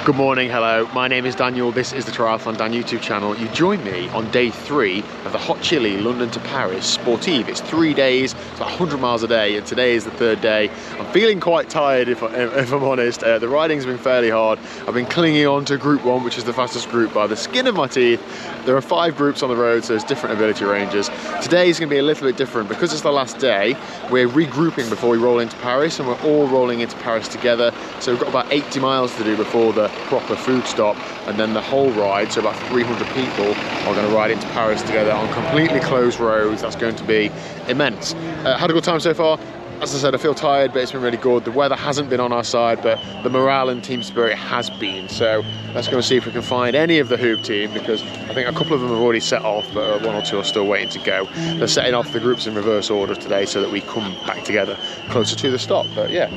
Good morning, hello, my name is Daniel, this is the TriathlonDan YouTube channel. You join me on day 3 of the HUUB London to Paris Sportive. It's 3 days, it's about 100 miles a day, and today is the 3rd day. I'm feeling quite tired if I'm honest. The riding's been fairly hard. I've been clinging on to group 1, which is the fastest group, by the skin of my teeth. There are 5 groups on the road, so there's different ability ranges. Today is going to be a little bit different because it's the last day. We're regrouping before we roll into Paris, and we're all rolling into Paris together. So we've got about 80 miles to do before the proper food stop, and then the whole ride, so about 300 people are going to ride into Paris together on completely closed roads. That's going to be immense. Had a good time so far. As I said, I feel tired, but it's been really good. The weather hasn't been on our side, but the morale and team spirit has been. So let's go and see if we can find any of the HUUB team, because I think a couple of them have already set off, but 1 or 2 are still waiting to go. They're setting off the groups in reverse order today so that we come back together closer to the stop. But yeah,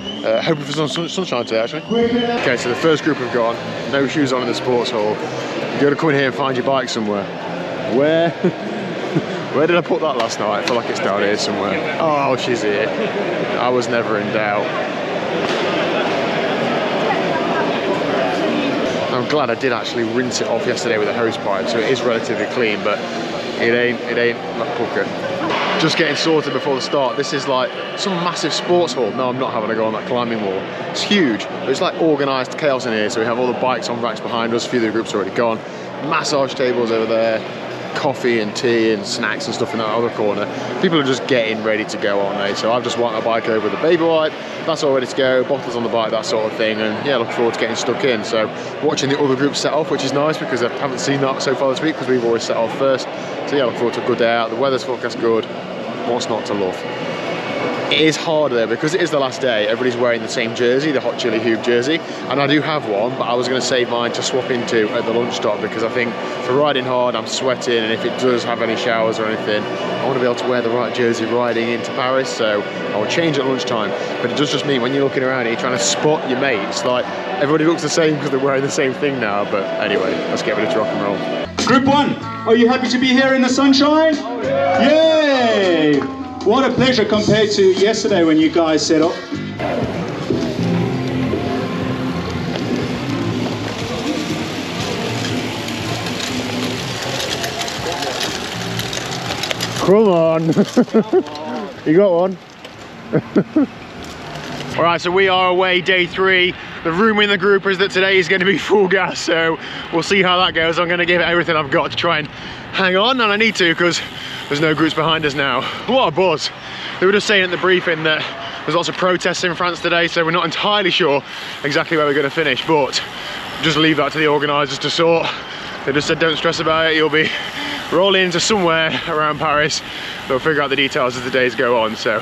hoping for some sunshine today, actually. Okay, so the first group have gone. No shoes on in the sports hall. You've got to come in here and find your bike somewhere. Where? Where did I put that last night? I feel like it's down here somewhere. Oh, she's here. I was never in doubt. I'm glad I did actually rinse it off yesterday with a hose pipe, so it is relatively clean, but it ain't like cooker. Just getting sorted before the start. This is like some massive sports hall. No, I'm not having a go on that climbing wall. It's huge. It's like organised chaos in here, so we have all the bikes on racks behind us. A few of the groups already gone. Massage tables over there. Coffee and tea and snacks and stuff in that other corner. People are just getting ready to go, aren't they? So I've just wiped my bike over with a baby wipe. That's all ready to go. Bottles on the bike, that sort of thing. And yeah, look forward to getting stuck in. So watching the other groups set off, which is nice because I haven't seen that so far this week because we've always set off first. So yeah, look forward to a good day out. The weather's forecast good. What's not to love? It is hard though because it is the last day. Everybody's wearing the same jersey, the HotChillee HUUB jersey, and I do have one, but I was going to save mine to swap into at the lunch stop because I think for riding hard, I'm sweating, and if it does have any showers or anything, I want to be able to wear the right jersey riding into Paris, so I will change at lunchtime. But it does just mean when you're looking around here, you're trying to spot your mates, like everybody looks the same because they're wearing the same thing now. But anyway, let's get ready to rock and roll. Group 1, are you happy to be here in the sunshine? Yay! What a pleasure compared to yesterday when you guys set up. Come on. You got one. All right, so we are away day 3. The rumour in the group is that today is going to be full gas, so we'll see how that goes. I'm going to give it everything I've got to try and hang on, and I need to because there's no groups behind us now. What a buzz. They were just saying at the briefing that there's lots of protests in France today, so we're not entirely sure exactly where we're going to finish, but just leave that to the organisers to sort. They just said don't stress about it, you'll be rolling into somewhere around Paris. They'll figure out the details as the days go on. So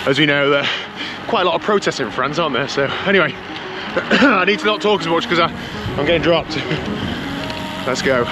as we know, there are quite a lot of protests in France, aren't there? So anyway, I need to not talk as much because I'm getting dropped. Let's go.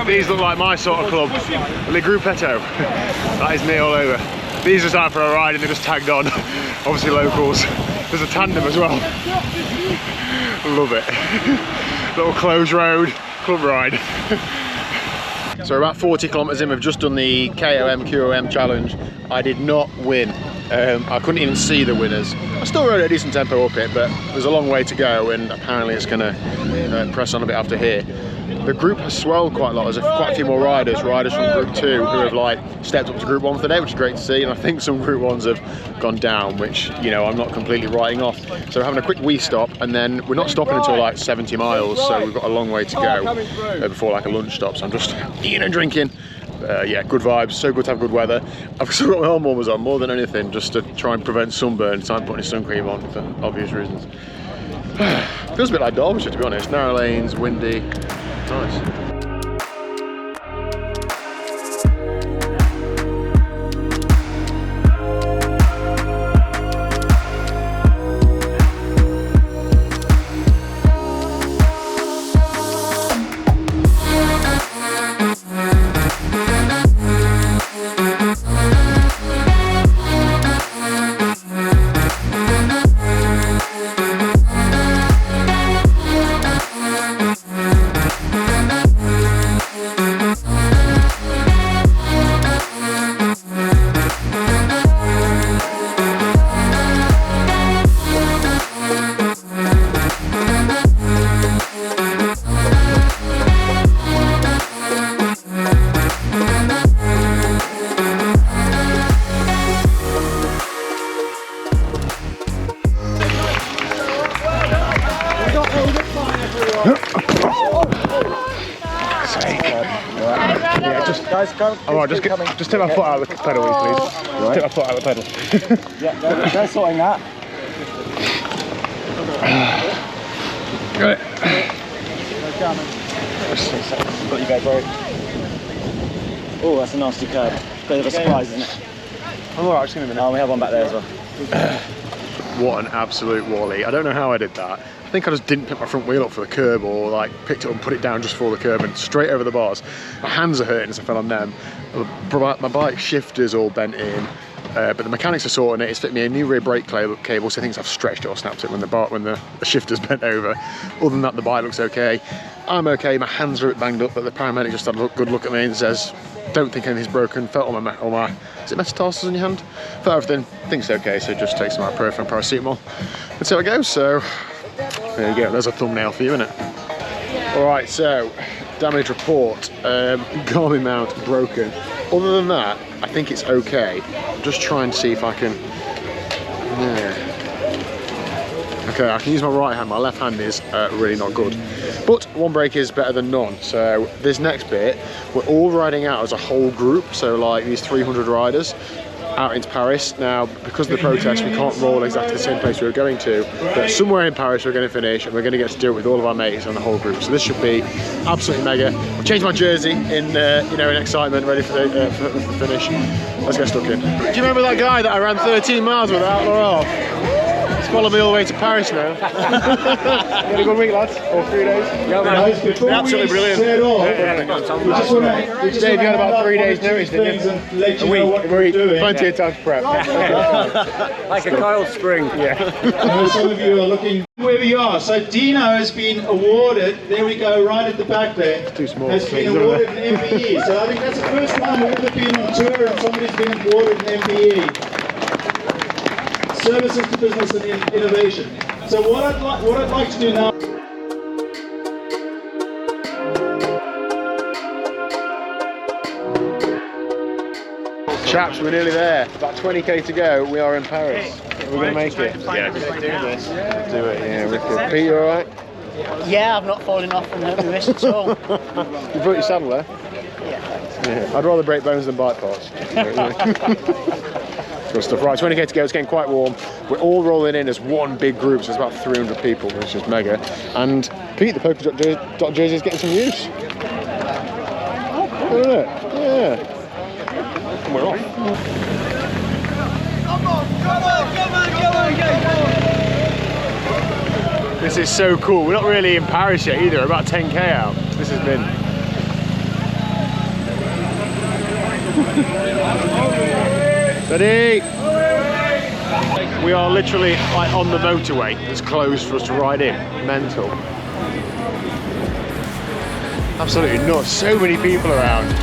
These look like my sort of club, Le Gruppetto. That is me all over. These just out for a ride and they're just tagged on. Obviously locals. There's a tandem as well. Love it. Little closed road club ride. So we're about 40 kilometers in. We've just done the KOM QOM challenge. I did not win. I couldn't even see the winners. I still rode a decent tempo up it, but there's a long way to go, and apparently it's going to press on a bit after here. The group has swelled quite a lot. There's quite a few more riders from group 2 who have like stepped up to group 1 for the day, which is great to see, and I think some group 1s have gone down, which, you know, I'm not completely writing off. So we're having a quick wee stop, and then we're not stopping until like 70 miles, so we've got a long way to go before like a lunch stop. So I'm just eating and drinking. Yeah, good vibes, so good to have good weather. I've still got my arm warmers on more than anything, just to try and prevent sunburn, so I'm putting sun cream on for obvious reasons. Feels a bit like Derbyshire, to be honest. Narrow lanes, windy, nice. Guys, come. Alright, just take my foot out of the pedal, please. Right. Take my foot out of the pedal. Yeah, they're sorting that. Got it. Got you, bro. Oh, that's a nasty curb. Bit of a surprise, isn't it? I'm alright, just give me a minute. Oh, we have one back there as well. What an absolute wally. I don't know how I did that. I think I just didn't pick my front wheel up for the curb, or like picked it up and put it down just for the curb and straight over the bars. My hands are hurting as I fell on them. My bike shifter's all bent in, but the mechanics are sorting it. It's fit me a new rear brake cable, so I think I've stretched it or snapped it when the shifter's bent over. Other than that, the bike looks okay. I'm okay. My hands are a bit banged up, but the paramedic just had a good look at me and says, "Don't think anything's broken." Felt on my is it metatarsals in your hand? Felt everything. Thinks it's okay, so just take some ibuprofen and paracetamol. Let's see how it goes. So there you go. There's a thumbnail for you, innit? All right. So damage report. Garmin mount broken. Other than that, I think it's okay. I'm just trying to see if I can. Yeah. Okay, I can use my right hand. My left hand is really not good. But one brake is better than none. So this next bit, we're all riding out as a whole group. So like these 300 riders out into Paris. Now, because of the protest, we can't roll exactly the same place we were going to. But somewhere in Paris, we're going to finish, and we're going to get to do it with all of our mates and the whole group. So this should be absolutely mega. I've changed my jersey in, in excitement, ready for the finish. Let's get stuck in. Do you remember that guy that I ran 13 miles with at Laurel? He's followed me all the way to Paris now. You had a good week, lads? Or 3 days? Yeah, man. Absolutely brilliant. Dave, you had about 3 days notice, didn't you? A week. Plenty of time to prep. Like a coiled spring. Yeah. Some of you are looking where we are. So Dino has been awarded, there we go, right at the back there. Too small. Has been awarded an MBE. So I think that's the first time we've ever been on tour and somebody's been awarded an MBE. Services to business and innovation. So what I'd like to do now. Chaps, we're nearly there. About 20k to go. We are in Paris. We're going to make it. Yeah, do this. Do it, yeah. Wicked. Pete, you alright? Yeah, I've not fallen off and hurt my wrist at all. You brought your saddle there? Yeah, thanks. Yeah. I'd rather break bones than bike parts. Good stuff. Right, 20k to go. It's getting quite warm. We're all rolling in as one big group, so there's about 300 people, which is mega. And Pete, the polka dot jersey is getting some use. Oh, cool. Isn't it? Yeah. And we're off. Come on. This is so cool. We're not really in Paris yet either. We're about 10k out. This has been. Ready? We are literally like on the motorway that's closed for us to ride in. Mental. Absolutely nuts. So many people around.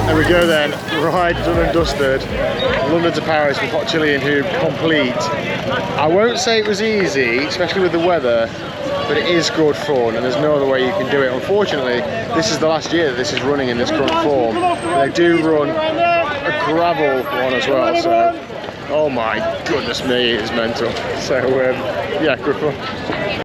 There we go then, ride done and dusted. London to Paris with HUUB HotChillee complete. I won't say it was easy, especially with the weather, but it is good fun and there's no other way you can do it. Unfortunately, this is the last year that this is running in this current form. They do run a gravel one as well, so oh my goodness me, it is mental. So yeah, good fun.